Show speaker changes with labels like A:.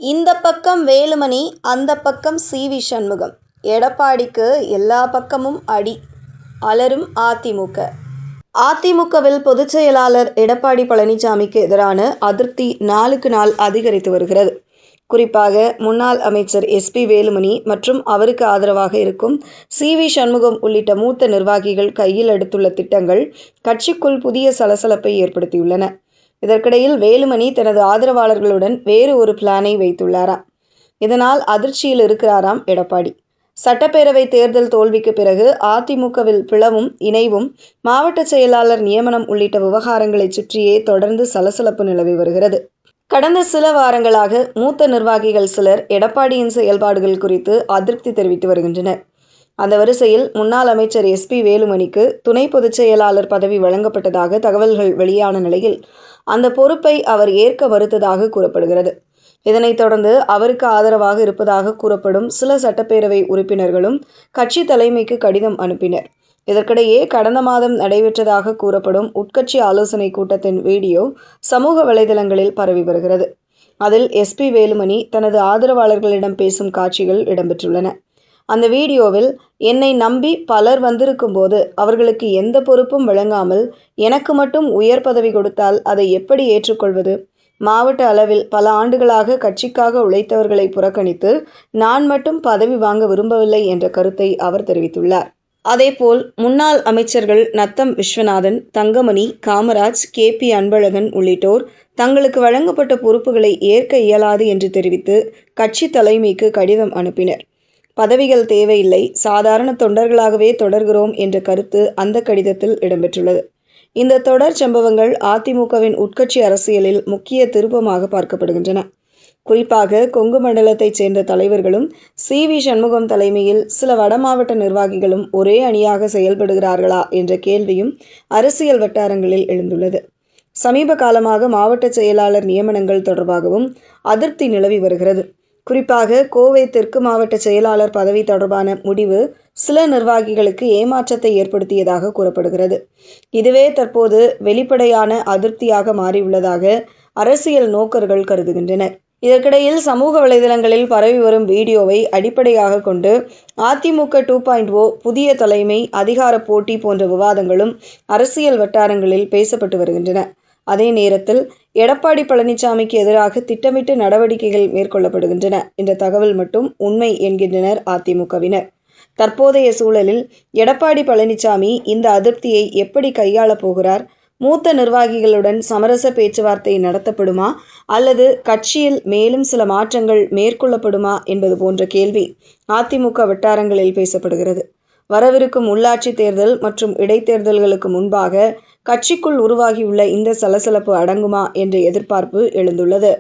A: இந்த பக்கம் வேலுமணி, அந்த பக்கம் சி.வி. சண்முகம். எடப்பாடிக்கு எல்லா பக்கமும் அடி, அலறும் அதிமுக. அதிமுகவில் பொதுச் செயலாளர் எடப்பாடி பழனிசாமிக்கு எதிரான அதிருப்தி நாளுக்கு நாள் அதிகரித்து வருகிறது. குறிப்பாக முன்னாள் அமைச்சர் எஸ்.பி. வேலுமணி மற்றும் அவருக்கு ஆதரவாக இருக்கும் சி.வி. சண்முகம் உள்ளிட்ட மூத்த நிர்வாகிகள் கையில் எடுத்துள்ள திட்டங்கள் கட்சிக்குள் புதிய சலசலப்பை ஏற்படுத்தியுள்ளன. இதற்கிடையில் வேலுமணி தனது ஆதரவாளர்களுடன் வேறு ஒரு பிளானை வைத்துள்ளாராம். இதனால் அதிர்ச்சியில் இருக்கிறாராம் எடப்பாடி. சட்டப்பேரவை தேர்தல் தோல்விக்கு பிறகு அதிமுகவில் பிளவும் இணைவும் மாவட்ட செயலாளர் நியமனம் உள்ளிட்ட விவகாரங்களை சுற்றியே தொடர்ந்து சலசலப்பு நிலவி வருகிறது. கடந்த சில வாரங்களாக மூத்த நிர்வாகிகள் சிலர் எடப்பாடியின் செயல்பாடுகள் குறித்து அதிருப்தி தெரிவித்து வருகின்றனர். அந்த வரிசையில் முன்னாள் அமைச்சர் எஸ்.பி. வேலுமணிக்கு துணை பொதுச் செயலாளர் பதவி வழங்கப்பட்டதாக தகவல்கள் வெளியான நிலையில் அந்த பொறுப்பை அவர் ஏற்க மறுத்ததாக கூறப்படுகிறது. இதனைத் தொடர்ந்து அவருக்கு ஆதரவாக இருப்பதாக கூறப்படும் சில சட்டப்பேரவை உறுப்பினர்களும் கட்சி தலைமைக்கு கடிதம் அனுப்பினர். இதற்கிடையே கடந்த மாதம் நடைபெற்றதாக கூறப்படும் உட்கட்சி ஆலோசனை கூட்டத்தின் வீடியோ சமூக வலைதளங்களில் பரவி வருகிறது. அதில் எஸ்.பி. வேலுமணி தனது ஆதரவாளர்களிடம் பேசும் காட்சிகள் இடம்பெற்றுள்ளன. அந்த வீடியோவில், என்னை நம்பி பலர் வந்திருக்கும் போது அவர்களுக்கு எந்த பொறுப்பும் வழங்காமல் எனக்கு மட்டும் உயர் பதவி கொடுத்தால் அதை எப்படி ஏற்றுக்கொள்வது? மாவட்ட அளவில் பல ஆண்டுகளாக கட்சிக்காக உழைத்தவர்களை புறக்கணித்து நான் மட்டும் பதவி வாங்க விரும்பவில்லை என்ற கருத்தை அவர் தெரிவித்துள்ளார். அதேபோல் முன்னாள் அமைச்சர்கள் நத்தம் விஸ்வநாதன், தங்கமணி, காமராஜ், கே.பி. அன்பழகன் உள்ளிட்டோர் தங்களுக்கு வழங்கப்பட்ட பொறுப்புகளை ஏற்க இயலாது என்று தெரிவித்து கட்சி தலைமைக்கு கடிதம் அனுப்பினர். பதவிகள் தேவையில்லை, சாதாரண தொண்டர்களாகவே தொடர்கிறோம் என்ற கருத்து அந்த கடிதத்தில் இடம்பெற்றுள்ளது. இந்த தொடர் சம்பவங்கள் அதிமுகவின் உட்கட்சி அரசியலில் முக்கிய திருப்பமாக பார்க்கப்படுகின்றன. குறிப்பாக கொங்கு மண்டலத்தைச் சேர்ந்த தலைவர்களும் சி.வி. சண்முகம் தலைமையில் சில வடமாவட்ட நிர்வாகிகளும் ஒரே அணியாக செயல்படுகிறார்களா என்ற கேள்வியும் அரசியல் வட்டாரங்களில் எழுந்துள்ளது. சமீப காலமாக மாவட்ட செயலாளர் நியமனங்கள் தொடர்பாகவும் அதிருப்தி நிலவி வருகிறது. குறிப்பாக கோவை தெற்கு மாவட்ட செயலாளர் பதவி தொடர்பான முடிவு சில நிர்வாகிகளுக்கு ஏமாற்றத்தை ஏற்படுத்தியதாக கூறப்படுகிறது. இதுவே தற்போது வெளிப்படையான அதிருப்தியாக மாறியுள்ளதாக அரசியல் நோக்கர்கள் கருதுகின்றனர். இதற்கிடையில் சமூக வலைதளங்களில் பரவி வரும் வீடியோவை அடிப்படையாக கொண்டு அதிமுக 2.0, புதிய தலைமை, அதிகார போட்டி போன்ற விவாதங்களும் அரசியல் வட்டாரங்களில் பேசப்பட்டு வருகின்றன. அதே நேரத்தில் எடப்பாடி பழனிசாமிக்கு எதிராக திட்டமிட்டு நடவடிக்கைகள் மேற்கொள்ளப்படுகின்றன என்ற தகவல் மட்டும் உண்மை என்கின்றனர் அதிமுகவினர். தற்போதைய சூழலில் எடப்பாடி பழனிசாமி இந்த அதிருப்தியை எப்படி கையாளப் போகிறார்? மூத்த நிர்வாகிகளுடன் சமரச பேச்சுவார்த்தை நடத்தப்படுமா அல்லது கட்சியில் மேலும் சில மாற்றங்கள் மேற்கொள்ளப்படுமா என்பது போன்ற கேள்வி அதிமுக வட்டாரங்களில் பேசப்படுகிறது. வரவிருக்கும் உள்ளாட்சி தேர்தல் மற்றும் இடைத்தேர்தல்களுக்கு முன்பாக கட்சிக்குள் உருவாகியுள்ள இந்த சலசலப்பு அடங்குமா என்ற எதிர்பார்ப்பு எழுந்துள்ளது.